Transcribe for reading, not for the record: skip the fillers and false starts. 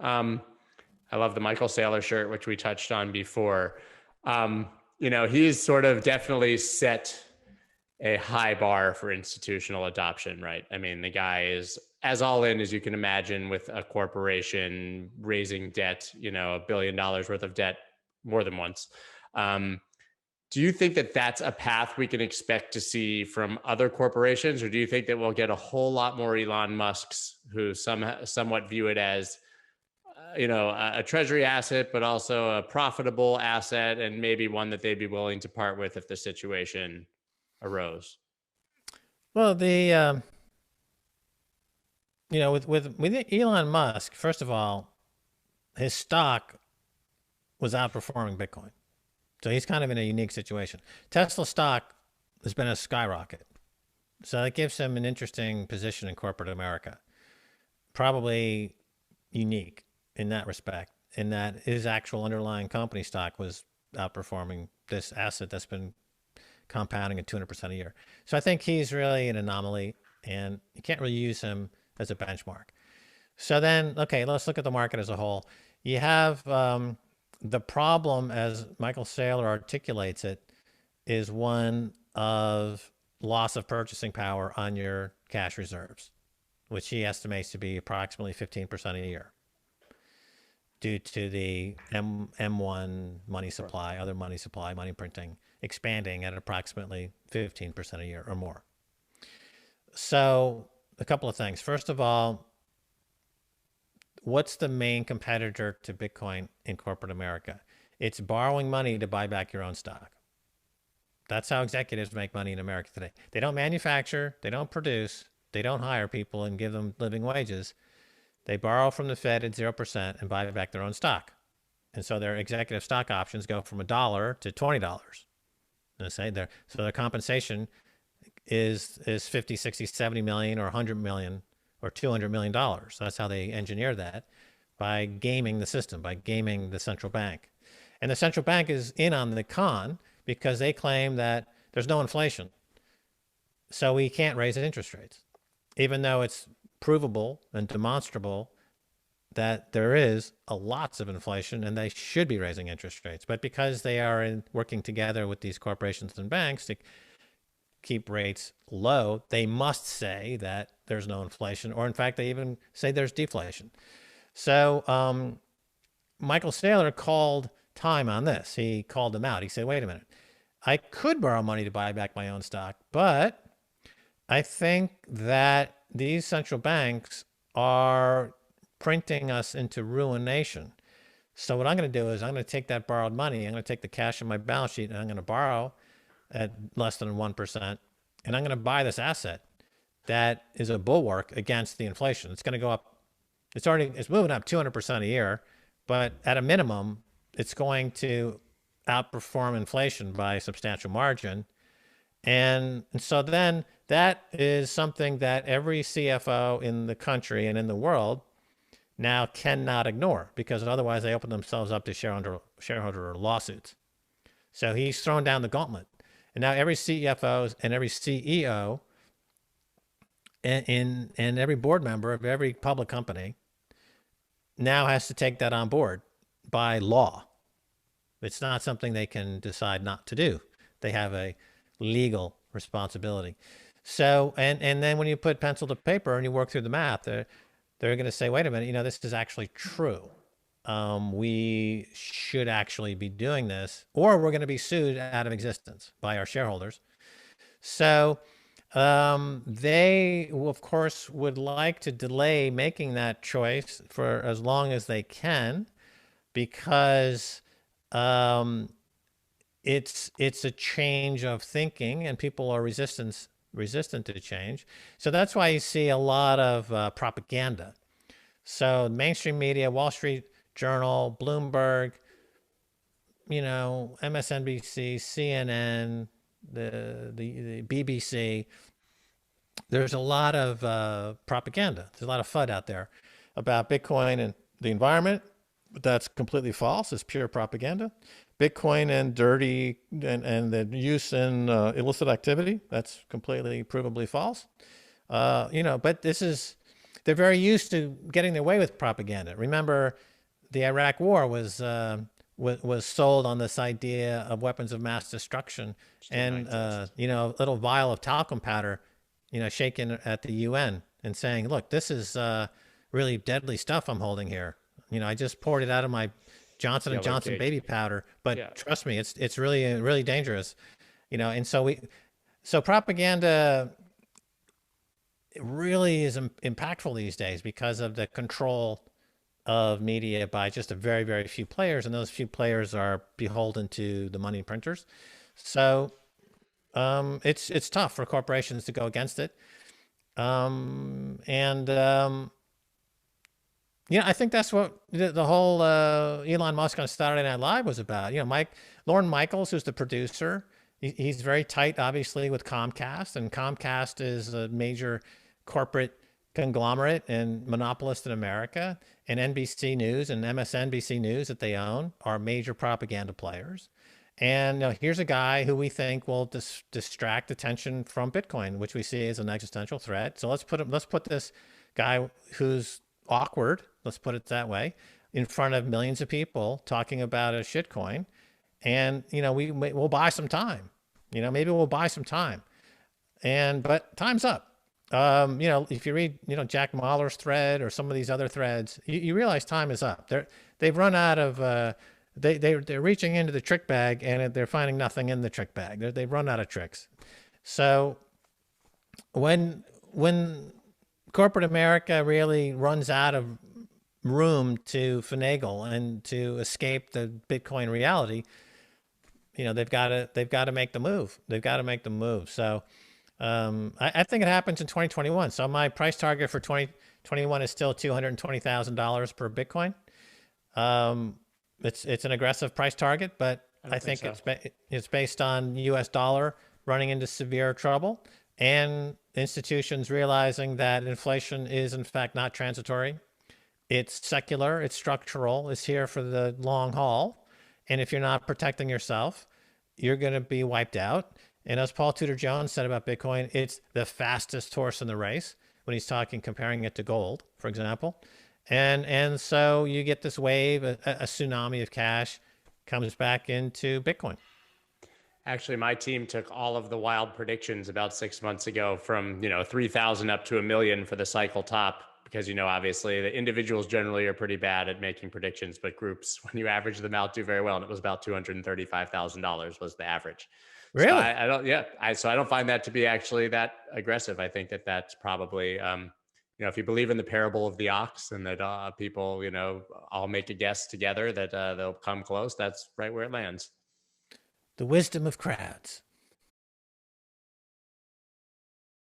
Um, I love the Michael Saylor shirt, which we touched on before. He's sort of definitely set a high bar for institutional adoption, right? I mean, the guy is as all in as you can imagine with a corporation raising debt, $1 billion worth of debt more than once. Um, do you think that that's a path we can expect to see from other corporations, or do you think that we'll get a whole lot more Elon Musks who somewhat view it as a treasury asset, but also a profitable asset, and maybe one that they'd be willing to part with if the situation arose? Well, with Elon Musk, first of all, his stock was outperforming Bitcoin. So he's kind of in a unique situation. Tesla stock has been a skyrocket. So that gives him an interesting position in corporate America. Probably unique in that respect, in that his actual underlying company stock was outperforming this asset that's been compounding at 200% a year. So I think he's really an anomaly, and you can't really use him as a benchmark. So then, okay, let's look at the market as a whole. You have the problem, as Michael Saylor articulates it, is one of loss of purchasing power on your cash reserves, which he estimates to be approximately 15% a year due to the M1 money supply, other money supply, money printing expanding at approximately 15% a year or more. So, a couple of things. First of all, what's the main competitor to Bitcoin in corporate America? It's borrowing money to buy back your own stock. That's how executives make money in America today. They don't manufacture, they don't produce, they don't hire people and give them living wages. They borrow from the Fed at 0% and buy back their own stock. And so their executive stock options go from $1 to $20. So their compensation is 50, 60, 70 million or 100 million or $200 million. That's how they engineer that, by gaming the system, by gaming the central bank. And the central bank is in on the con because they claim that there's no inflation. So we can't raise interest rates, even though it's provable and demonstrable that there is a lots of inflation and they should be raising interest rates. But because they are working together with these corporations and banks to keep rates low, they must say that there's no inflation, or in fact, they even say there's deflation. So Michael Saylor called time on this. He called them out. He said, wait a minute, I could borrow money to buy back my own stock, but I think that these central banks are printing us into ruination. So what I'm going to do is I'm going to take that borrowed money, I'm going to take the cash in my balance sheet, and I'm going to borrow at less than 1%, and I'm going to buy this asset that is a bulwark against the inflation. It's going to go up. It's moving up 200% a year, but at a minimum, it's going to outperform inflation by a substantial margin. And so then that is something that every CFO in the country and in the world now cannot ignore, because otherwise they open themselves up to shareholder lawsuits. So he's thrown down the gauntlet. And now every CFO and every CEO and every board member of every public company now has to take that on board by law. It's not something they can decide not to do. They have a legal responsibility. So, and then when you put pencil to paper and you work through the math, they're going to say, wait a minute, this is actually true. We should actually be doing this, or we're going to be sued out of existence by our shareholders. So they, of course, would like to delay making that choice for as long as they can, because it's a change of thinking, and people are resistant to change. So that's why you see a lot of propaganda. So mainstream media, Wall Street Journal, Bloomberg, MSNBC, CNN, the BBC. There's a lot of propaganda. There's a lot of FUD out there about Bitcoin and the environment. But that's completely false. It's pure propaganda. Bitcoin and dirty and the use in illicit activity. That's completely provably false. But this they're very used to getting their way with propaganda. Remember, the Iraq War was sold on this idea of weapons of mass destruction, Just didn't and like Texas. a little vial of talcum powder, shaken at the UN and saying, "Look, this is really deadly stuff I'm holding here. I just poured it out of my Johnson and Yellow Johnson cake. baby powder, Yeah. but trust me, it's really really dangerous." And so propaganda really is impactful these days because of the control of media by just a very, very few players, and those few players are beholden to the money printers. So it's tough for corporations to go against it. And I think that's what the whole Elon Musk on Saturday Night Live was about. Lorne Michaels, who's the producer, he's very tight, obviously, with Comcast, and Comcast is a major corporate conglomerate and monopolist in America. And NBC News and MSNBC News that they own are major propaganda players. And here's a guy who we think will distract attention from Bitcoin, which we see as an existential threat. So let's put this guy who's awkward, let's put it that way, in front of millions of people talking about a shitcoin, and we'll buy some time. Maybe we'll buy some time, but time's up. If you read, Jack Mahler's thread or some of these other threads, you realize time is up. They've run out of. They're reaching into the trick bag and they're finding nothing in the trick bag. They've run out of tricks. So when corporate America really runs out of room to finagle and to escape the Bitcoin reality, they've got to make the move. They've got to make the move. So I think it happens in 2021. So my price target for 2021 is still $220,000 per Bitcoin. It's an aggressive price target, but I think so. it's based on U.S. dollar running into severe trouble and institutions realizing that inflation is in fact not transitory. It's secular, it's structural, it's here for the long haul. And if you're not protecting yourself, you're going to be wiped out. And as Paul Tudor Jones said about Bitcoin, it's the fastest horse in the race when he's comparing it to gold, for example. And so you get this wave, a tsunami of cash comes back into Bitcoin. Actually, my team took all of the wild predictions about 6 months ago from 3,000 up to a million for the cycle top, because obviously the individuals generally are pretty bad at making predictions, but groups, when you average them out, do very well. And it was about $235,000 was the average. So Really? I don't, yeah. So I don't find that to be actually that aggressive. I think that that's probably, if you believe in the parable of the ox and that people, all make a guess together that they'll come close, that's right where it lands. The wisdom of crowds.